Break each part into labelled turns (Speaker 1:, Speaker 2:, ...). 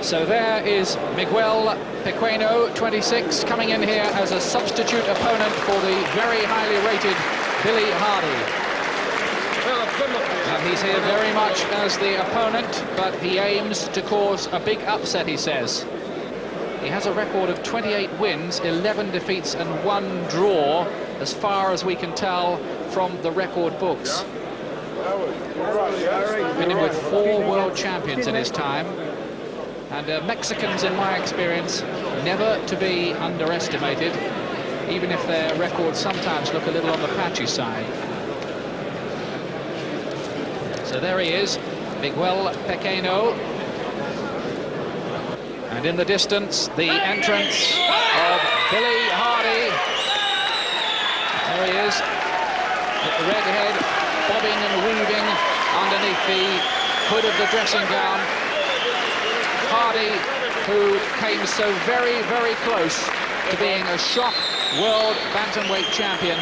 Speaker 1: So there is Miguel Pequeno, 26, coming in here as a substitute opponent for the very highly rated Billy Hardy. And he's here very much as the opponent, but he aims to cause a big upset, he says. He has a record of 28 wins, 11 defeats and 1 draw, as far as we can tell from the record books. Been in with 4 world champions in his time. And Mexicans, in my experience, never to be underestimated, even if their records sometimes look a little on the patchy side. So there he is, Miguel Pequeno. And in the distance, the entrance of Billy Hardy. There he is, with the red head bobbing and weaving underneath the hood of the dressing gown. Hardy, who came so very, very close to being a shock world bantamweight champion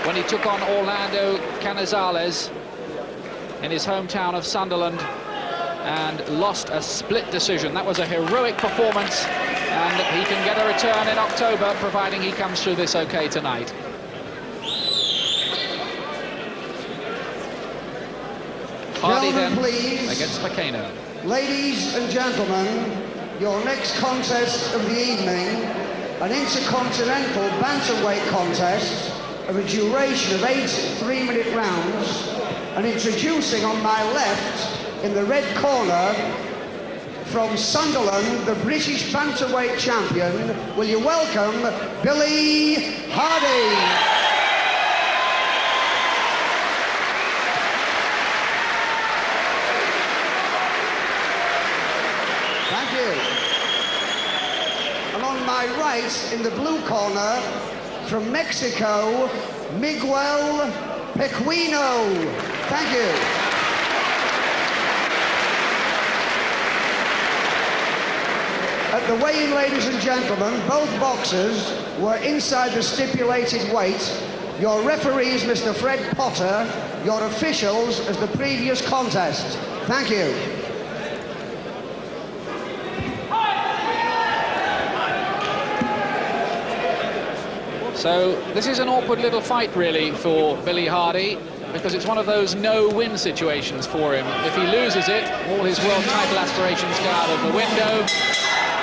Speaker 1: when he took on Orlando Canizales in his hometown of Sunderland and lost a split decision. That was a heroic performance, and he can get a return in October, providing he comes through this okay tonight. Hardy then against Pequeno.
Speaker 2: Ladies and gentlemen, your next contest of the evening, an intercontinental bantamweight contest of a duration of 8 3-minute rounds, and introducing on my left, in the red corner, from Sunderland, the British bantamweight champion, will you welcome Billy Hardy. Thank you. And on my right, in the blue corner, from Mexico, Miguel Pequeno. Thank you. At the weigh-in, ladies and gentlemen, both boxers were inside the stipulated weight. Your referee is Mr. Fred Potter, your officials as the previous contest. Thank you.
Speaker 1: So this is an awkward little fight, really, for Billy Hardy, because it's one of those no-win situations for him. If he loses it, all his world title aspirations go out of the window.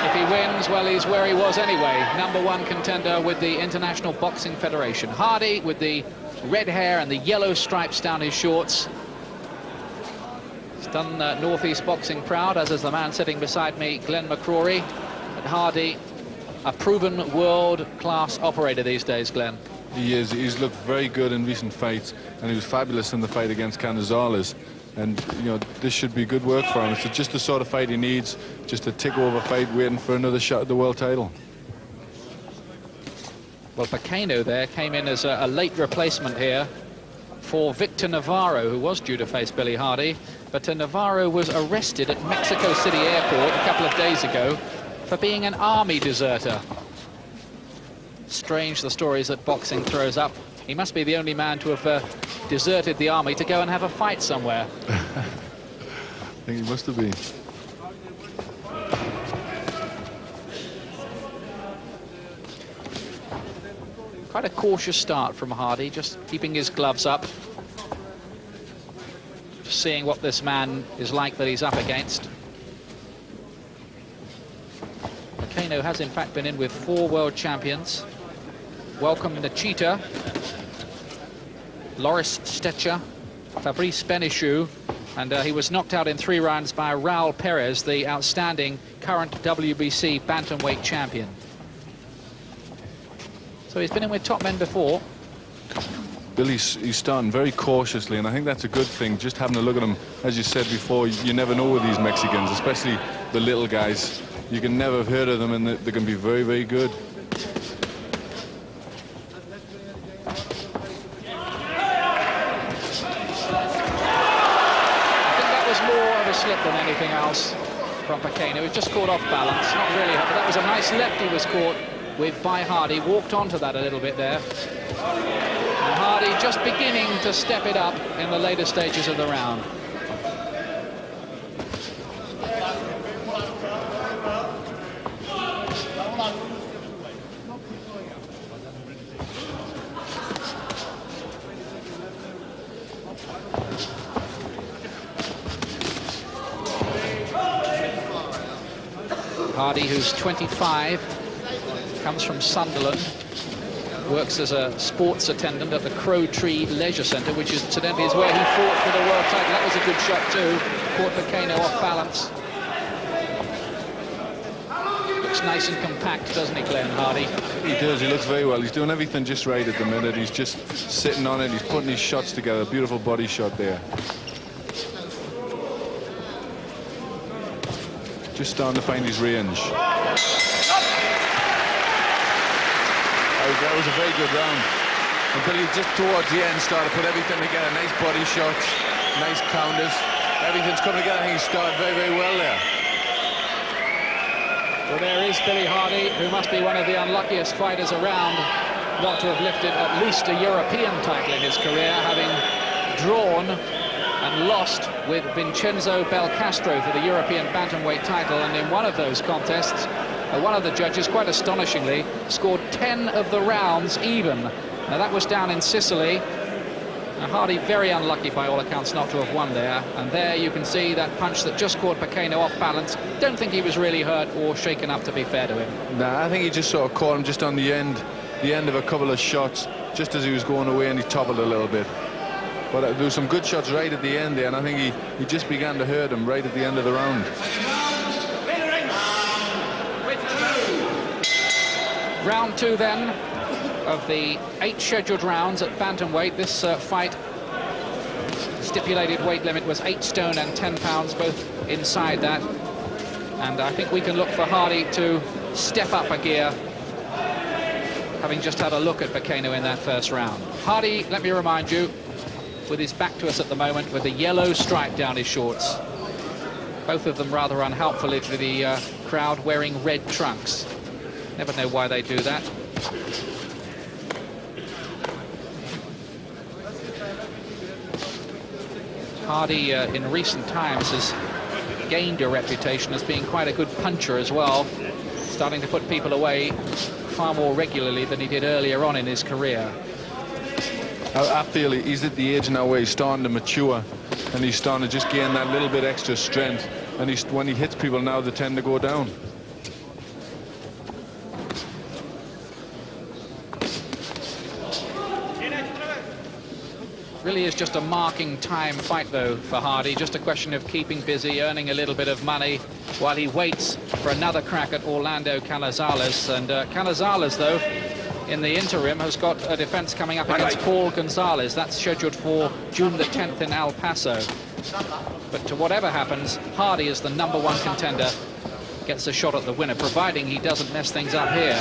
Speaker 1: If he wins, well, he's where he was anyway, #1 contender with the International Boxing Federation. Hardy, with the red hair and the yellow stripes down his shorts, he's done Northeast Boxing proud, as is the man sitting beside me, Glenn McCrory. And Hardy, a proven world-class operator these days, Glenn.
Speaker 3: He is. He's looked very good in recent fights, and he was fabulous in the fight against Canizales. And, you know, this should be good work for him. It's just the sort of fight he needs, just a tick-over fight waiting for another shot at the world title.
Speaker 1: Well, Pequeno there came in as a late replacement here for Victor Navarro, who was due to face Billy Hardy. But Navarro was arrested at Mexico City Airport a couple of days ago for being an army deserter. Strange, the stories that boxing throws up. He must be the only man to have deserted the army to go and have a fight somewhere.
Speaker 3: I think he must have been.
Speaker 1: Quite a cautious start from Hardy, just keeping his gloves up. Just seeing what this man is like that he's up against. Pequeno has in fact been in with 4 world champions. Welcome Nachita, Loris Stecher, Fabrice Benichou, and he was knocked out in 3 rounds by Raul Perez, the outstanding current WBC bantamweight champion. So he's been in with top men before.
Speaker 3: Billy's starting very cautiously, and I think that's a good thing, just having a look at him. As you said before, you never know with these Mexicans, especially the little guys. You can never have heard of them, and they can be very, very good.
Speaker 1: Slip than anything else from Pequeno. He was just caught off balance, not really, but that was a nice left he was caught with by Hardy. Walked onto that a little bit there. And Hardy just beginning to step it up in the later stages of the round. Hardy, who's 25, comes from Sunderland, works as a sports attendant at the Crow Tree Leisure Centre, which is incidentally is where he fought for the world title. That was a good shot too. Caught Pequeno off balance. Looks nice and compact, doesn't he, Glenn, Hardy?
Speaker 3: He does. He looks very well. He's doing everything just right at the minute. He's just sitting on it. He's putting his shots together. Beautiful body shot there. Just starting to find his range. That was a very good round. And Billy just towards the end started to put everything together. Nice body shots, nice counters. Everything's coming together. I think he started very, very well there.
Speaker 1: Well, there is Billy Hardy, who must be one of the unluckiest fighters around not to have lifted at least a European title in his career, having drawn and lost with Vincenzo Belcastro for the European bantamweight title. And in one of those contests, one of the judges, quite astonishingly, scored 10 of the rounds even. Now, that was down in Sicily. Now, Hardy very unlucky by all accounts not to have won there. And there you can see that punch that just caught Pequeno off balance. Don't think he was really hurt or shaken up, to be fair to him.
Speaker 3: Nah, I think he just sort of caught him just on the end of a couple of shots, just as he was going away, and he toppled a little bit. But there were some good shots right at the end there, and I think he just began to hurt him right at the end of the round.
Speaker 1: Round 2 then of the 8 scheduled rounds at bantamweight. This fight, stipulated weight limit was 8 stone and 10 pounds, both inside that. And I think we can look for Hardy to step up a gear, having just had a look at Pequeno in that first round. Hardy, let me remind you, with his back to us at the moment, with a yellow stripe down his shorts. Both of them rather unhelpfully for the crowd, wearing red trunks. Never know why they do that. Hardy, in recent times, has gained a reputation as being quite a good puncher as well, starting to put people away far more regularly than he did earlier on in his career.
Speaker 3: I feel he's at the age now where he's starting to mature, and he's starting to just gain that little bit extra strength. And when he hits people now, they tend to go down.
Speaker 1: Really is just a marking time fight, though, for Hardy. Just a question of keeping busy, earning a little bit of money while he waits for another crack at Orlando Canizales. And Canizales, though, in the interim, has got a defense coming up against Paul Gonzalez. That's scheduled for June the 10th in El Paso. But to whatever happens, Hardy is the #1 contender, gets a shot at the winner, providing he doesn't mess things up here.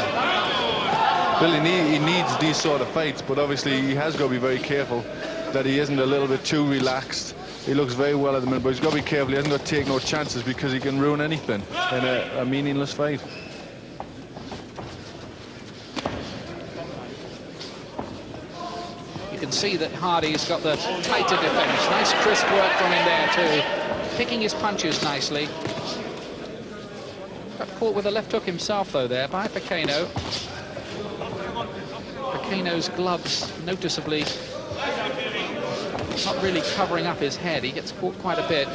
Speaker 3: Well, he needs these sort of fights, but obviously he has got to be very careful that he isn't a little bit too relaxed. He looks very well at the minute, but he's got to be careful. He hasn't got to take no chances, because he can ruin anything in a meaningless fight.
Speaker 1: You can see that Hardy's got the tighter defense. Nice crisp work from him there too, picking his punches nicely. Got caught with a left hook himself, though, there by Pequeno. Pequeno's gloves noticeably not really covering up his head. He gets caught quite a bit.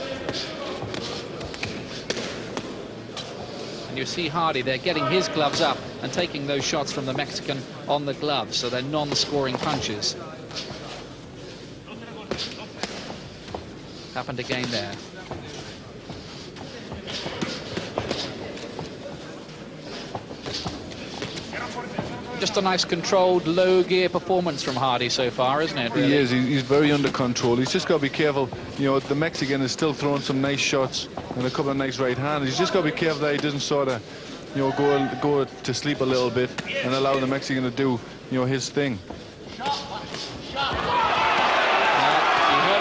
Speaker 1: And you see Hardy there getting his gloves up and taking those shots from the Mexican on the gloves, so they're non-scoring punches. Happened again there. Just a nice controlled low gear performance from Hardy so far, isn't it? Really?
Speaker 3: He is. He's very under control. He's just got to be careful. You know, the Mexican is still throwing some nice shots and a couple of nice right hands. He's just got to be careful that he doesn't sort of, you know, go to sleep a little bit and allow the Mexican to do, you know, his thing.
Speaker 1: He heard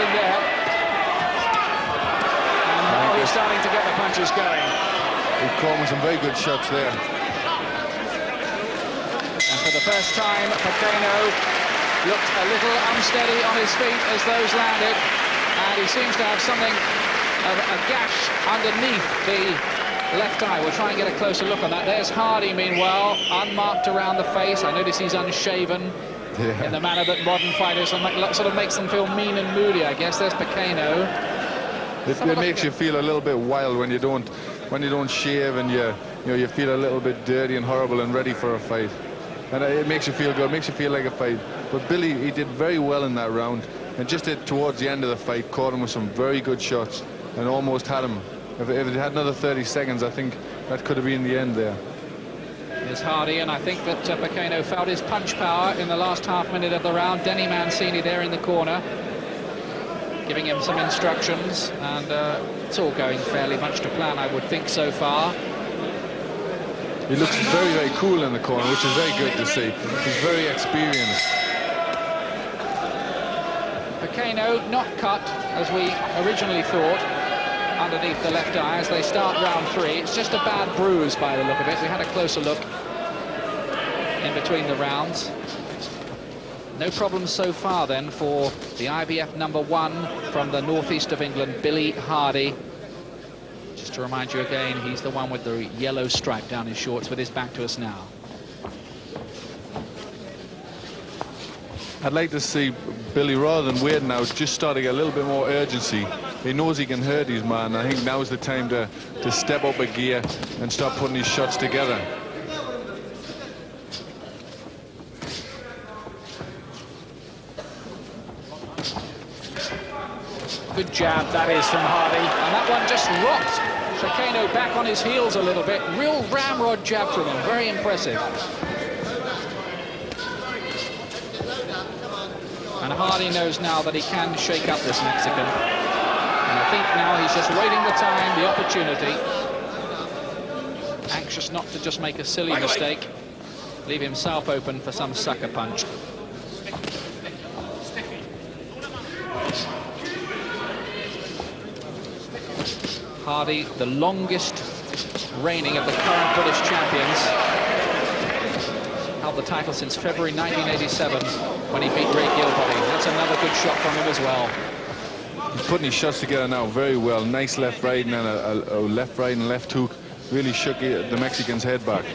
Speaker 1: him there. And now he's starting to get the punches going.
Speaker 3: He caught him with some very good shots there.
Speaker 1: For the first time, Pequeno looked a little unsteady on his feet as those landed, and he seems to have something of a gash underneath the left eye. We'll try and get a closer look on that. There's Hardy, meanwhile, unmarked around the face. I notice he's unshaven in the manner that modern fighters sort of makes them feel mean and moody, I guess. There's Pequeno.
Speaker 3: It makes you feel a little bit wild when you don't shave and you know, you feel a little bit dirty and horrible and ready for a fight. And it makes you feel good, makes you feel like a fight. But Billy, he did very well in that round, and just towards the end of the fight, caught him with some very good shots and almost had him. If it had another 30 seconds, I think that could have been the end there.
Speaker 1: Here's Hardy, and I think that Pequeno felt his punch power in the last half minute of the round. Denny Mancini there in the corner, giving him some instructions, and it's all going fairly much to plan, I would think, so far.
Speaker 3: He looks very, very cool in the corner, which is very good to see. He's very experienced.
Speaker 1: Pequeno not cut, as we originally thought, underneath the left eye as they start round 3. It's just a bad bruise by the look of it. We had a closer look in between the rounds. No problems so far then for the IBF #1 from the northeast of England, Billy Hardy. Just to remind you again, he's the one with the yellow stripe down his shorts with his back to us now.
Speaker 3: I'd like to see Billy, rather than waiting now, just start to get a little bit more urgency. He knows he can hurt his man. I think now's the time to step up a gear and start putting his shots together.
Speaker 1: Good jab that is from Hardy, and that one just rocked Pequeno back on his heels a little bit. Real ramrod jab from him, very impressive. And Hardy knows now that he can shake up this Mexican. And I think now he's just waiting the time, the opportunity. Anxious not to just make a silly mistake, leave himself open for some sucker punch. Hardy, the longest reigning of the current British champions, held the title since February 1987 when he beat Ray Gilbody. That's another good shot from him as well.
Speaker 3: He's putting his shots together now very well. Nice left right and then a left right and left hook. Really shook the Mexican's head back.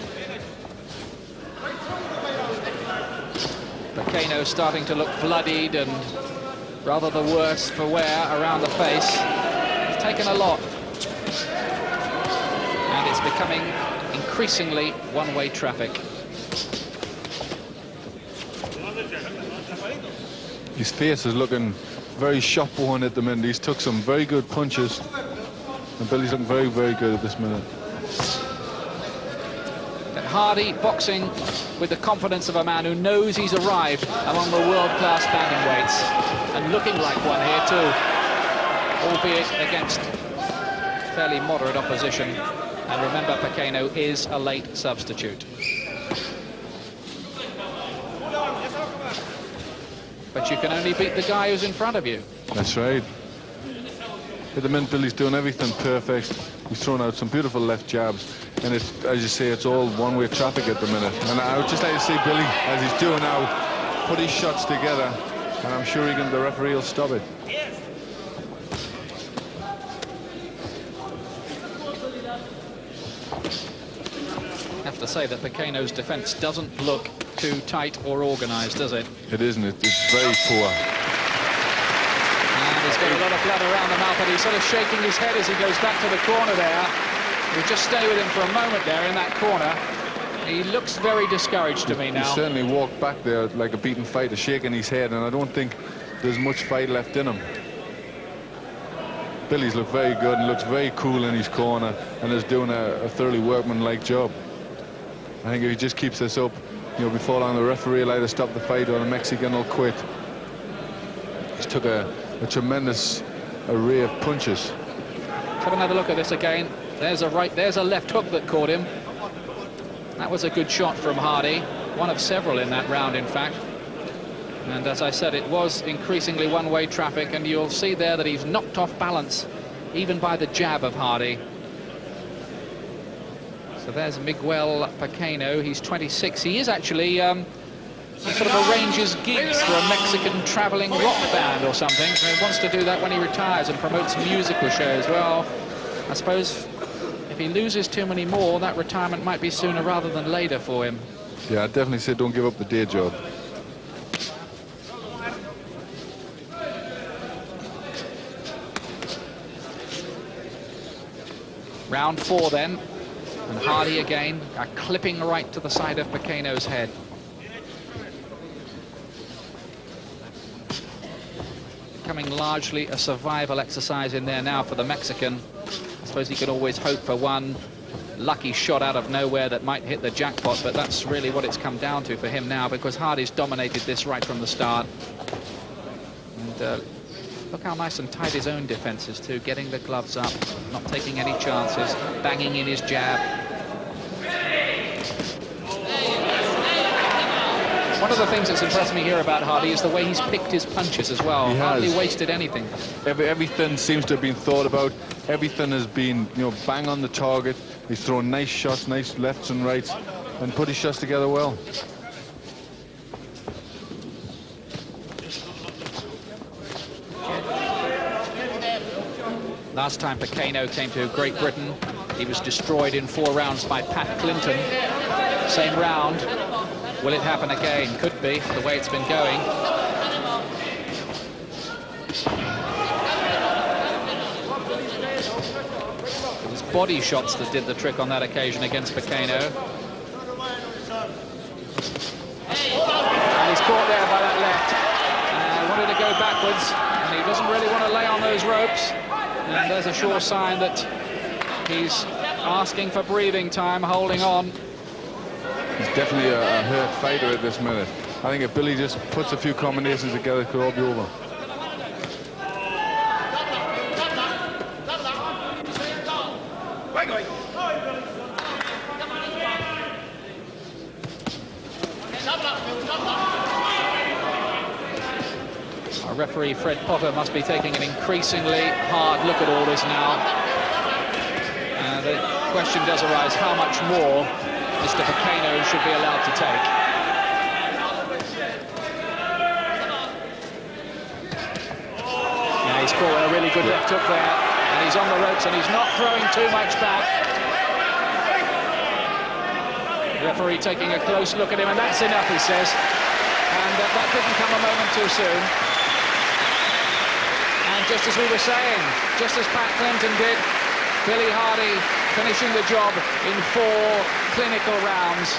Speaker 1: Pequeno starting to look bloodied and rather the worse for wear around the face. He's taken a lot. And it's becoming increasingly one-way traffic.
Speaker 3: His face is looking very shop-worn at the minute. He's took some very good punches, and Billy's looking very, very good at this minute.
Speaker 1: And Hardy boxing with the confidence of a man who knows he's arrived among the world-class bantamweights, and looking like one here too, albeit against fairly moderate opposition. And remember, Pequeno is a late substitute. But you can only beat the guy who's in front of you.
Speaker 3: That's right. At the minute, Billy's doing everything perfect. He's throwing out some beautiful left jabs. And it's, as you say, it's all one-way traffic at the minute. And I would just like to see Billy, as he's doing now, put his shots together. And I'm sure the referee will stop it.
Speaker 1: I have to say that Pequeno's defense doesn't look too tight or organized, does it?
Speaker 3: It isn't. It's very poor.
Speaker 1: And he's got a lot of blood around the mouth, and he's sort of shaking his head as he goes back to the corner there. We'll just stay with him for a moment there in that corner. He looks very discouraged to me now.
Speaker 3: He certainly walked back there like a beaten fighter, shaking his head, and I don't think there's much fight left in him. Billy's looked very good and looks very cool in his corner and is doing a thoroughly workmanlike job. I think if he just keeps this up, before long the referee will either stop the fight or the Mexican will quit. He's took a tremendous array of punches.
Speaker 1: Have another look at this again. There's a right, there's a left hook that caught him. That was a good shot from Hardy, one of several in that round, in fact. And as I said, it was increasingly one-way traffic, and you'll see there that he's knocked off balance, even by the jab of Hardy. So there's Miguel Pequeno. He's 26. He is actually, he sort of arranges gigs for a Mexican traveling rock band or something. So he wants to do that when he retires and promotes musical shows. Well, I suppose if he loses too many more, that retirement might be sooner rather than later for him.
Speaker 3: Yeah, I'd definitely say don't give up the day job.
Speaker 1: Round 4 then. And Hardy again, clipping right to the side of Pequeno's head. Becoming largely a survival exercise in there now for the Mexican. I suppose he could always hope for one lucky shot out of nowhere that might hit the jackpot, but that's really what it's come down to for him now, because Hardy's dominated this right from the start. And look how nice and tight his own defense is too, getting the gloves up, not taking any chances, banging in his jab. One of the things that's impressed me here about Hardy is the way he's picked his punches as well.
Speaker 3: He
Speaker 1: hardly
Speaker 3: has.
Speaker 1: wasted anything.
Speaker 3: Everything seems to have been thought about. Everything has been, you know, bang on the target. He's thrown nice shots, nice lefts and rights, and put his shots together well.
Speaker 1: Last time Pequeno came to Great Britain, he was destroyed in 4 rounds by Pat Clinton. Same round. Will it happen again? Could be, the way it's been going. It was body shots that did the trick on that occasion against Pequeno. And he's caught there by that left. Wanted to go backwards, and he doesn't really want to lay on those ropes. And there's a sure sign that he's asking for breathing time, holding on.
Speaker 3: He's definitely a hurt fighter at this minute. I think if Billy just puts a few combinations together, it could all be over.
Speaker 1: Our referee Fred Potter must be taking an increasingly hard look at all this now. And the question does arise, how much more Mr. Pequeno should be allowed to take? Yeah, he's caught a really good left hook there, and he's on the ropes, and he's not throwing too much back. The referee taking a close look at him, and that's enough, he says. And that didn't come a moment too soon. And just as we were saying, just as Pat Clinton did, Billy Hardy finishing the job in 4 clinical rounds,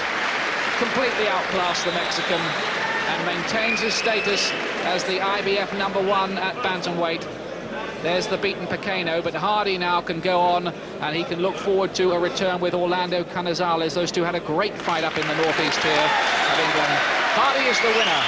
Speaker 1: completely outclassed the Mexican and maintains his status as the IBF #1 at bantamweight. There's the beaten Pequeno, but Hardy now can go on, and he can look forward to a return with Orlando Canizales. Those two had a great fight up in the northeast here of England. Hardy is the winner.